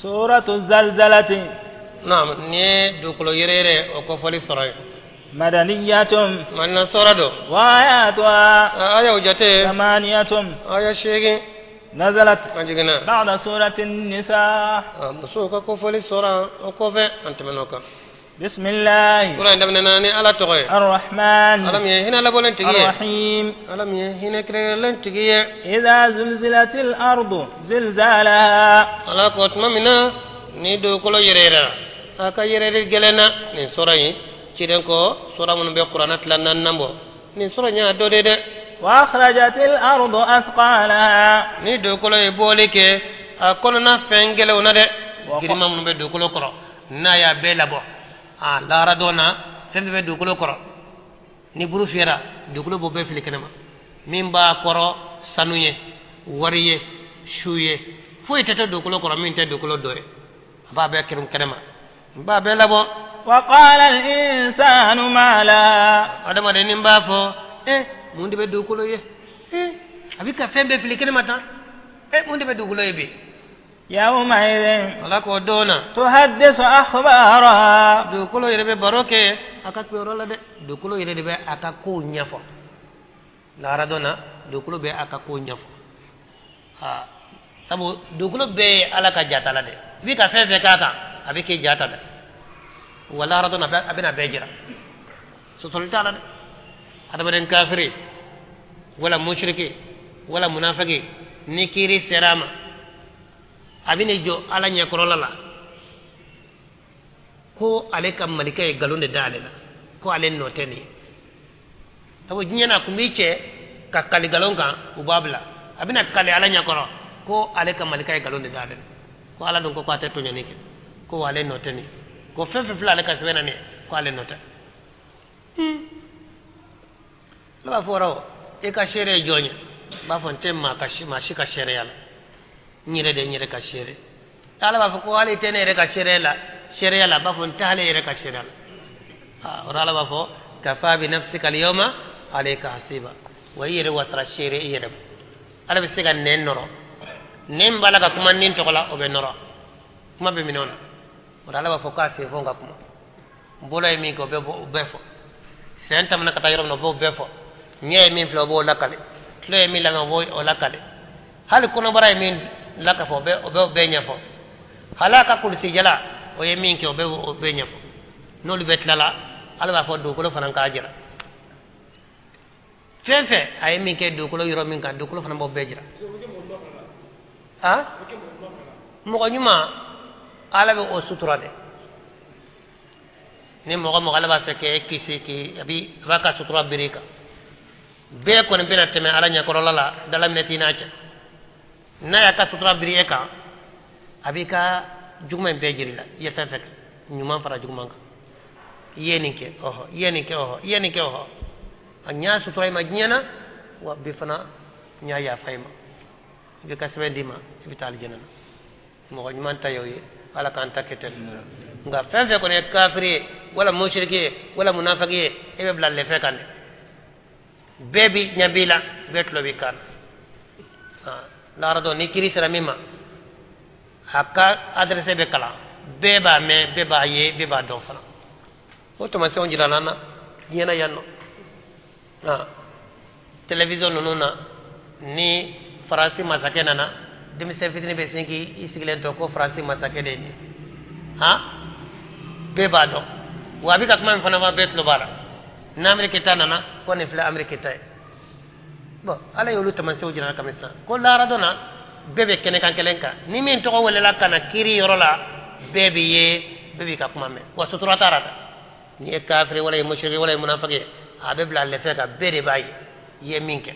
سورة الزلزلة. نعم ني دوكلو يريري وكفولي سورة مدنية. من سورة دو وآياتها آية وجاتي 8. آية شيء نزلت ماجينا بعد سورة النساء. مسوكا كفولي سورة وكفي أنت منوكا بسم الله سورة عندما ناني على تغي الرحمن ألم يهنا لبولن تجيه الرحيم. ألم يهنا كريلن تجيه إذا زلزلت الأرض زلزالها. على قوت منا نيدو كلو يريرا أكا يرير جلنا نسورة كيرنكو سورة من بقرآن تلنا نمبو نسورة نيا دودة وأخرجت الأرض أثقالها. نيدو كلو يبوليك أكلنا فنجل ونده كريم من بدو كلو كرو نايا بيلابو لا ردونا فم بدو كلو كرو نبرو فيرا دو كلو بوبي في الكنما من با كرو سانويه وريه شويه فوي تتو دو كلو كرو من تدو كلو دوي بابا كرم كنما بابا لابو وقال الإنسان ما لها. هذا ما دنيم بافو موندي بدو كلو يه أبي كفين بفلي كنما تا موندي بدو كلو يبي يومئذ ولا كودونا تحدث أخبارها. دو كلو يربي باروكي أكاك بيرولا ده دو كلو يربي أكاكو نيافو لا ردونا دو كلو بي أكاكو نيافو sabu dukulo be ala ka jata la de bi ka fefe kaka abi ke jata de wala rado na abina bejira so tolta la de hada ben kafiri wala mushriki wala munafiki nikiri serama abine jo ala nya korola la ko ale kam malika e galonde dale la ko ale no teni sabu nyana kumiche ka kali galonga ubabla abina kali ala nya koro ko ale ka malika e galonde dale ko ala don ko ko ateto nyanike ko wale noteni ko fefe fla ale ka sebena ne ko ale nota la foro e ka shere jonya ba fonte ma ka ma shi ka shere yala nyire de nyire ka shere ala ba ko ale tene re ka shere yala ba fonte ale re ka shere yala ora ala ba fo kafa bi nafsika al yawma alayka hasiba wa yire wasra shere yire ala be sega nen noro nem bala ka kuma nin to kala o be noro kuma be minona o dala ba foka se fonga kuma mbolo e mi ko be fo senta man ka tayro no bo be fo nye mi flo bo lakale tlo e mi la no bo o lakale hal kono bara e mi laka fo be o be nya fo halaka kulsi jala o e mi ko be nya fo no lu bet lala ala ba fo do ko fanan ka ajira fefe ay mi ke do ko yoro min ka do ko fanan bo be jira mogo ñuma ala be o sutura de ni mogo ala ba fekke kisi ki abi baka sutura birika be ko ne bena teme ala nya ko la dalam ne tinacha na ya ka sutura birika abi ka jugma be jirila ye fefe ñuma fara jugma ka yeninke oho anya sutura ma nyana wa bi fana nya ya fayma bi ka sebendima vital jenana mo ñu man tayoy ala kan taketel nga fefe ko ne kafiri wala mushriki wala munafiki e be blalle fekande bebi nyabila betlo bi kan la rado ni kiri sera mima hakka adresse be kala beba me beba ye beba do fana o to ma se on jirana na yena yanno television nona ni Faransi masake nana demi sefitini be sinki isigilen to ko Faransi masake de ni be ba do wabi ka kuma fana ba bet lo bara na Amerika nana ko ne fla Amerika tay bo ala yolu taman se ujina kamisa ko la radona bebe kene kan kelenka ni min to ko wala la kana kiri yorola bebe ye bebe ka kuma me wa sutura tarata ni e kafiri wala mushriki wala munafiki abe bla le fe ka bere bayi ye minke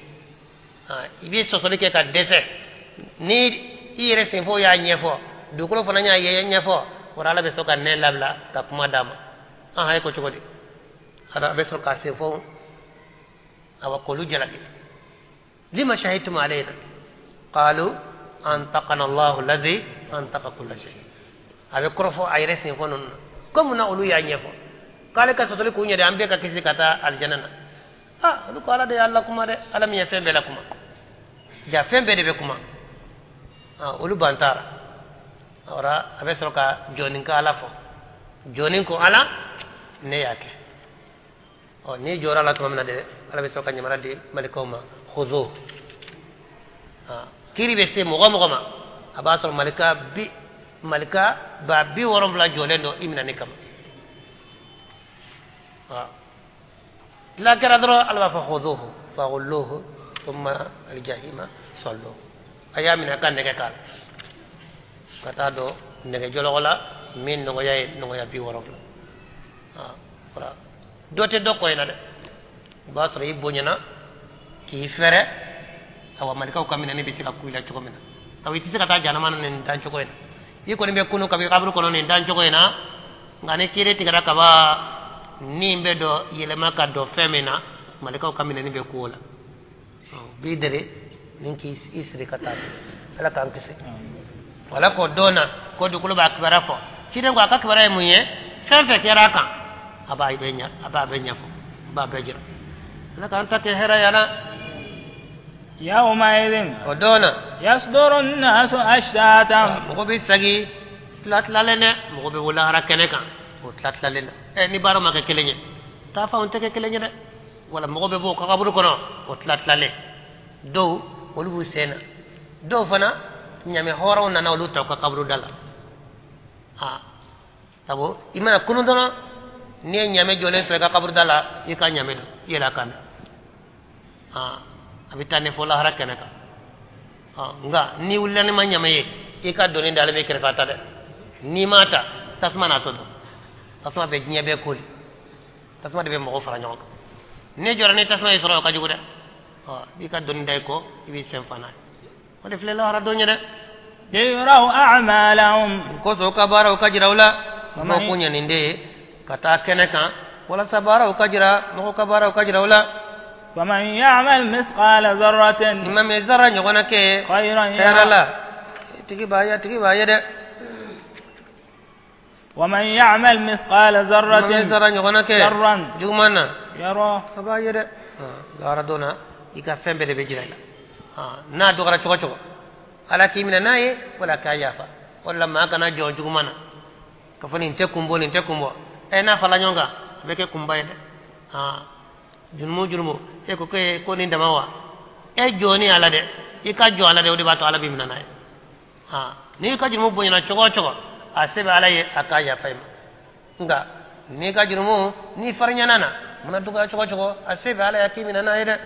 ibi sosoli ke ka defe ni ire sin fo ya nyefo dukulo fana nya ye nyefo wala be so ka ne labla ka kuma dama hay ko chogodi hada be so ka se fo awa kolu jalaki lima shahidtum alayna qalu antaqana Allah alladhi antaqa kull shay abe krofo ayre sin fo non comme na olu ya nyefo kale ka sosoli ku nyade ambe ka kisi kata aljanna lu ko ala de Allah kuma de ala mi fembe la kuma ja fembe de be kuma olu bantara ora abe soka jonin ka ala fo jonin ko ala ne yake o ni jora la to mamna de ala be soka nyamara de malikoma khuzu kiri be se mo ma aba so malika ba bi worom la jolendo imna ne kam la kera dro ala fa khuzuhu fa ghulluhu thumma al-jahima sallu ayamina kan ne kal kata do nege jologola min no ya bi worom la ora dote do ko ina de ba so yi boñana ki fere awa malika ko kamina ne be sika kuila choko mina tawi tisi kata jana man ne dan choko ina yi ko be kunu kabi kabru kono ne dan choko ina ngane kire tigara kaba ni mbe do yele maka do femina malika ko kamina ne be kuola bi dere ninki isri kata ala kan kise wala ko dona ko dukulu ba kibara fo kire ko aka kibara munye fefe kera kan aba benya fo ba bejira ala kan ta ke hera yana يومئذ ودونا يصدر الناس أشتاتا مغو ساغي تلات لالنا مغو ولا راكنكا وتلات لالنا ني بارو ما كليني تا فاون تك كليني ده ولا مغو بو كابرو كنو وتلات لالي دو ولو سينا دو فنا ñame horo na nawlu taw ka kabru dala tabo imana kunu dono ne ñame jole fe ka kabru dala yi ka ñame do yela kan abitane fo la harakana ka nga ni wullani ma ñame ye yi ka doni dala be kere ka ta de ni mata tasma na to do tasma be ñebe ko tasma de be mo fara ñok ne jorani tasma isro ka jugu de yi ka doni day ko yi sem fana wala fle la hara donya de يروا أعمالهم كوسو كبارا وكجرا ولا ما كونيا نندي كتا كنكا ولا سبارا وكجرا نو كبارا وكجرا ولا ومن يعمل مثقال ذرة ما مزرا نيغونا كي خيرا لا تيجي بايا ده ومن يعمل مثقال ذرة ما مزرا نيغونا كي شرا جومانا يرى بايا ده غاردونا يكا فمبه بيجرا نا دوغرا چوكو ala kimina naye wala kayafa wala ma kana joju mana kafani nte kumbo na fala nyonga beke kumbaye de junmu e ko ni ndamawa e joni ala de e ka jo ala de odi bato ala bimina naye ni ka junmu bonya choko asebe ala ye akaya fayma nga ni ka junmu ni farnya nana muna duga choko asebe ala ya kimina naye de